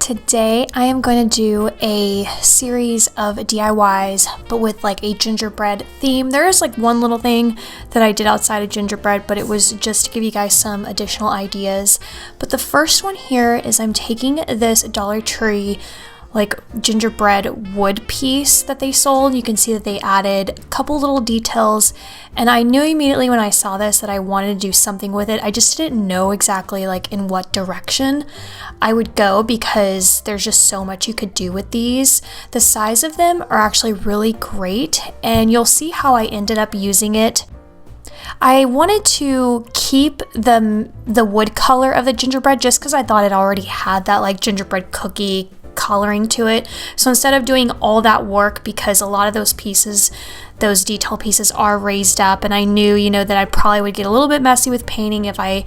Today I am going to do a series of DIYs but with like a gingerbread theme. There is like one little thing that I did outside of gingerbread, but it was just to give you guys some additional ideas. But the first one here is I'm taking this Dollar Tree like gingerbread wood piece that they sold. You can see that they added a couple little details, and I knew immediately when I saw this that I wanted to do something with it. I just didn't know exactly like in what direction I would go because there's just so much you could do with these. The size of them are actually really great, and you'll see how I ended up using it. I wanted to keep the wood color of the gingerbread just because I thought it already had that like gingerbread cookie coloring to it. So instead of doing all that work, because a lot of those pieces, those detail pieces are raised up, and I knew, that I probably would get a little bit messy with painting if I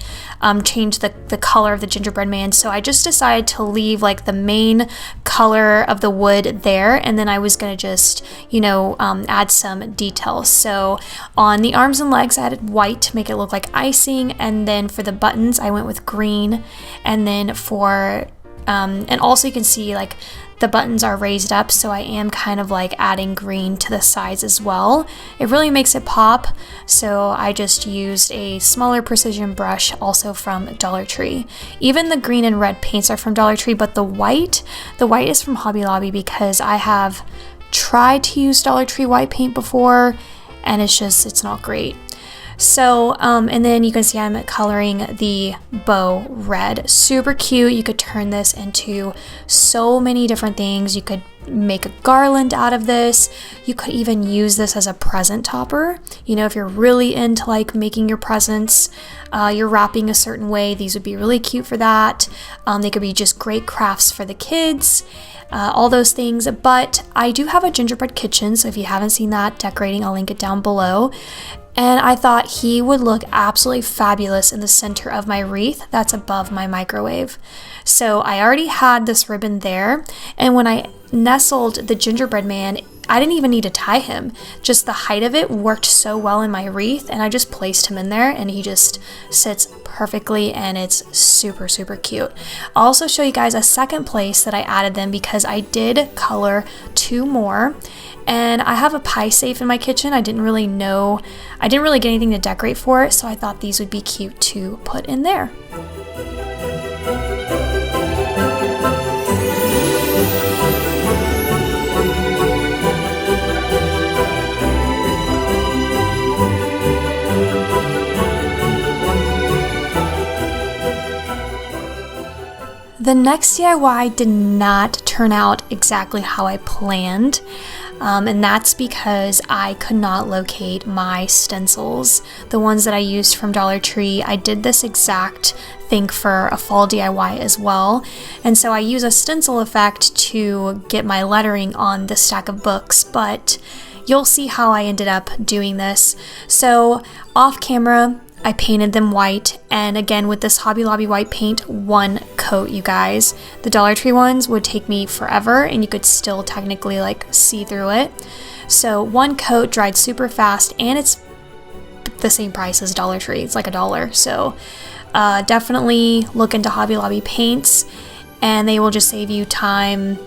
changed the color of the gingerbread man. So I just decided to leave like the main color of the wood there, and then I was gonna just, add some details. So on the arms and legs, I added white to make it look like icing, and then for the buttons, I went with green, and then for and also you can see like the buttons are raised up, so I am kind of like adding green to the sides as well. It really makes it pop, so I just used a smaller precision brush also from Dollar Tree. Even the green and red paints are from Dollar Tree, but the white is from Hobby Lobby because I have tried to use Dollar Tree white paint before and it's not great. So, and then you can see I'm coloring the bow red. Super cute. You could turn this into so many different things. You could make a garland out of this. You could even use this as a present topper. If you're really into like making your presents, you're wrapping a certain way, these would be really cute for that. They could be just great crafts for the kids. All those things. But I do have a gingerbread kitchen, so if you haven't seen that decorating, I'll link it down below. And I thought he would look absolutely fabulous in the center of my wreath that's above my microwave. So I already had this ribbon there, and when I nestled the gingerbread man, I didn't even need to tie him. Just the height of it worked so well in my wreath, and I just placed him in there and he just sits perfectly, and it's super, super cute. I'll also show you guys a second place that I added them because I did color two more. And I have a pie safe in my kitchen. I didn't really get anything to decorate for it, so I thought these would be cute to put in there. The next DIY did not turn out exactly how I planned. And that's because I could not locate my stencils, the ones that I used from Dollar Tree. I did this exact thing for a fall DIY as well, and so I use a stencil effect to get my lettering on the stack of books, but you'll see how I ended up doing this. So off camera, I painted them white, and again with this Hobby Lobby white paint, one coat, you guys. The Dollar Tree ones would take me forever, and you could still technically like see through it. So one coat dried super fast, and it's the same price as Dollar Tree. It's like $1. So definitely look into Hobby Lobby paints, and they will just save you time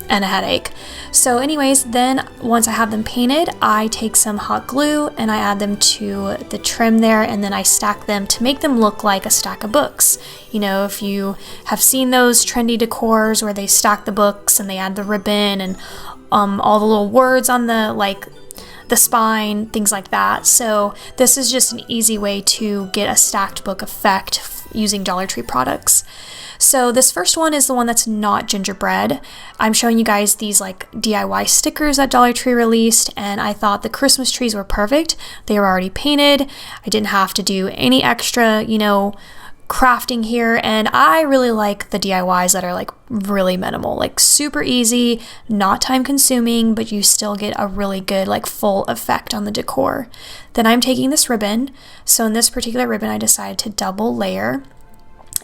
and a headache. So anyways, then once I have them painted, I take some hot glue and I add them to the trim there, and then I stack them to make them look like a stack of books. If you have seen those trendy decors where they stack the books and they add the ribbon and all the little words on the spine, things like that. So this is just an easy way to get a stacked book effect using Dollar Tree products. So this first one is the one that's not gingerbread. I'm showing you guys these like DIY stickers that Dollar Tree released, and I thought the Christmas trees were perfect. They were already painted. I didn't have to do any extra, crafting here, and I really like the DIYs that are like really minimal, like super easy, not time consuming, but you still get a really good like full effect on the decor. Then I'm taking this ribbon. So in this particular ribbon, I decided to double layer.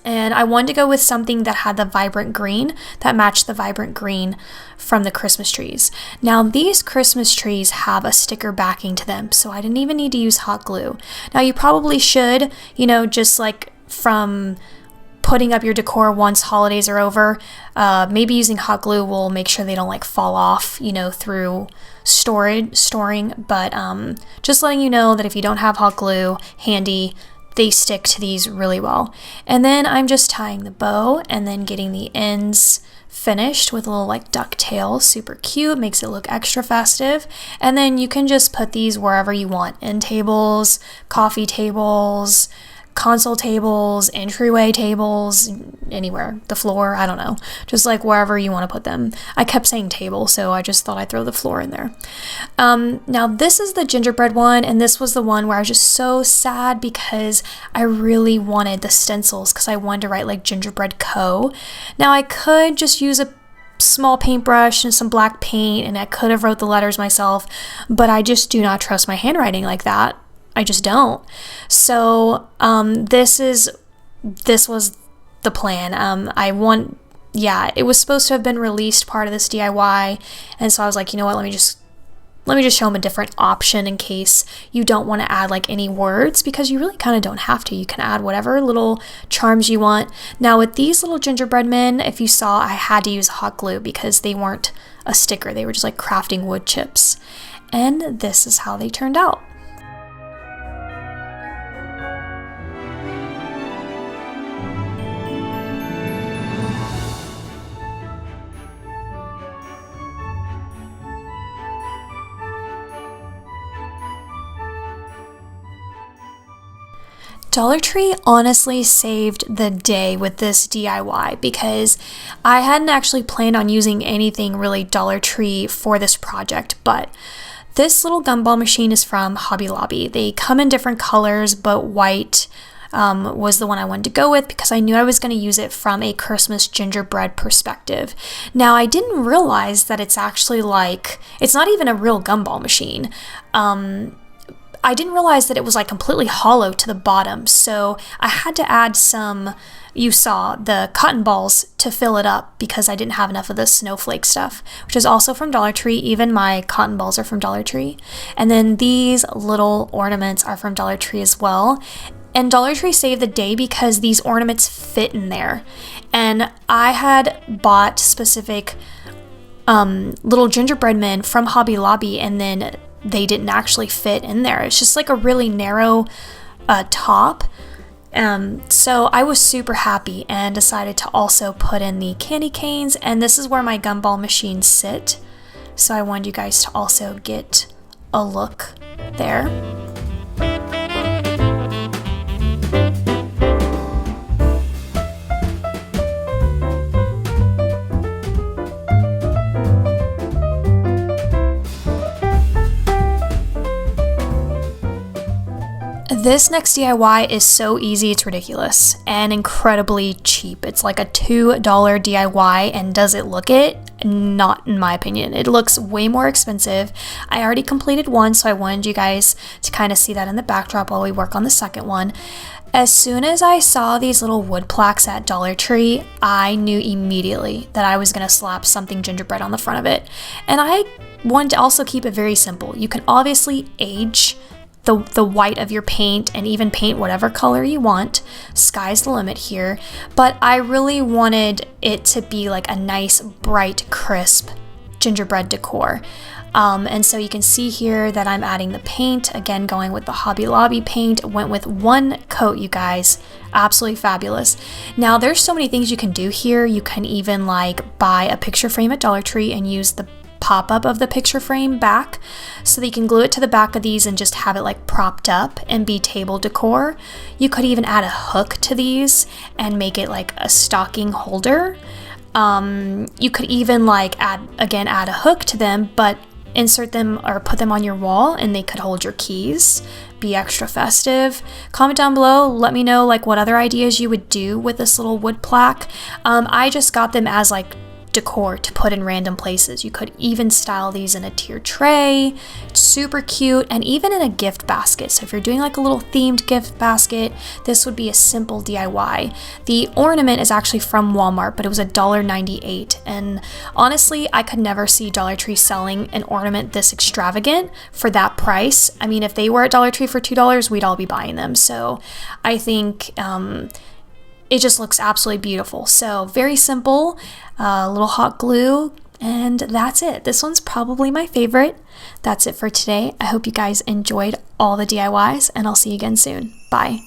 And I wanted to go with something that had the vibrant green, that matched the vibrant green from the Christmas trees. Now these Christmas trees have a sticker backing to them, so I didn't even need to use hot glue. Now you probably should, just like from putting up your decor once holidays are over. Maybe using hot glue will make sure they don't like fall off, you know, through storing. But just letting you know that if you don't have hot glue handy, they stick to these really well. And then I'm just tying the bow and then getting the ends finished with a little like ducktail. Super cute, makes it look extra festive. And then you can just put these wherever you want, end tables, coffee tables, console tables, entryway tables, anywhere, the floor, I don't know, just like wherever you want to put them. I kept saying table, so I just thought I'd throw the floor in there. Now this is the gingerbread one, and this was the one where I was just so sad because I really wanted the stencils because I wanted to write like Gingerbread Co. Now I could just use a small paintbrush and some black paint, and I could have wrote the letters myself, but I just do not trust my handwriting like that. I just don't. So this was the plan. It was supposed to have been released part of this DIY, and so I was like, you know what, let me just show them a different option in case you don't want to add like any words, because you really kind of don't have to. You can add whatever little charms you want. Now with these little gingerbread men, if you saw, I had to use hot glue because they weren't a sticker. They were just like crafting wood chips. And this is how they turned out. Dollar Tree honestly saved the day with this DIY because I hadn't actually planned on using anything really Dollar Tree for this project, but this little gumball machine is from Hobby Lobby. They come in different colors, but white was the one I wanted to go with because I knew I was going to use it from a Christmas gingerbread perspective. Now, I didn't realize that it's actually like, it's not even a real gumball machine. I didn't realize that it was like completely hollow to the bottom, so I had to add some, you saw, the cotton balls to fill it up because I didn't have enough of the snowflake stuff, which is also from Dollar Tree. Even my cotton balls are from Dollar Tree. And then these little ornaments are from Dollar Tree as well. And Dollar Tree saved the day because these ornaments fit in there. And I had bought specific little gingerbread men from Hobby Lobby, and then they didn't actually fit in there. It's just like a really narrow top. So I was super happy and decided to also put in the candy canes, and this is where my gumball machines sit. So I wanted you guys to also get a look there. This next DIY is so easy, it's ridiculous, and incredibly cheap. It's like a $2 DIY, and does it look it? Not in my opinion. It looks way more expensive. I already completed one, so I wanted you guys to kind of see that in the backdrop while we work on the second one. As soon as I saw these little wood plaques at Dollar Tree, I knew immediately that I was going to slap something gingerbread on the front of it. And I wanted to also keep it very simple. You can obviously age the white of your paint and even paint whatever color you want. Sky's the limit here. But I really wanted it to be like a nice, bright, crisp gingerbread decor. And so you can see here that I'm adding the paint, again going with the Hobby Lobby paint. Went with one coat, you guys. Absolutely fabulous. Now there's so many things you can do here. You can even like buy a picture frame at Dollar Tree and use the pop-up of the picture frame back so that you can glue it to the back of these and just have it like propped up and be table decor. You could even add a hook to these and make it like a stocking holder. You could even like add a hook to them, but insert them or put them on your wall and they could hold your keys. Be extra festive. Comment down below, let me know like what other ideas you would do with this little wood plaque. I just got them as like decor to put in random places. You could even style these in a tier tray. It's super cute, and even in a gift basket. So if you're doing like a little themed gift basket, this would be a simple DIY. The ornament is actually from Walmart, but it was $1.98, and honestly I could never see Dollar Tree selling an ornament this extravagant for that price. I mean, if they were at Dollar Tree for $2, we'd all be buying them. So I think it just looks absolutely beautiful. So very simple, a little hot glue, and that's it. This one's probably my favorite. That's it for today. I hope you guys enjoyed all the DIYs, and I'll see you again soon. Bye.